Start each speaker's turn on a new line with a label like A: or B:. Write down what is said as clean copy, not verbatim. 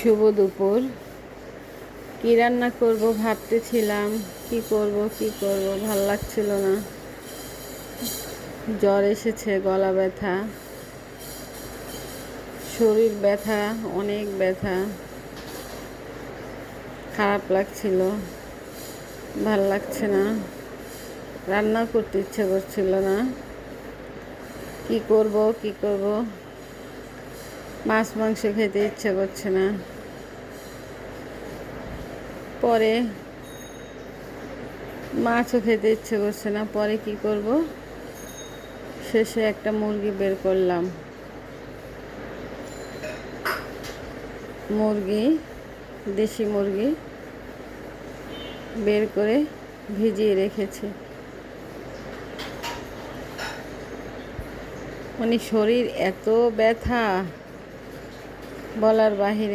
A: শুভ দুপুর। কি রান্না করব ভাবতেছিলাম, কি করব ভাল লাগছিল না। জ্বর এসেছে, গলা ব্যথা, শরীর ব্যথা, অনেক ব্যথা, খারাপ লাগছিল, ভাল লাগছে না, রান্না করতে ইচ্ছে করছিল না। কি করব মাছ মাংস খেতে ইচ্ছে করছে না। পরে মাছও খেতে ইচ্ছে করছে না। পরে কি করব, শেষে একটা মুরগি বের করলাম। দেশি মুরগি বের করে ভিজিয়ে রেখেছি। শরীর এত ব্যথা বলার বাহিরে।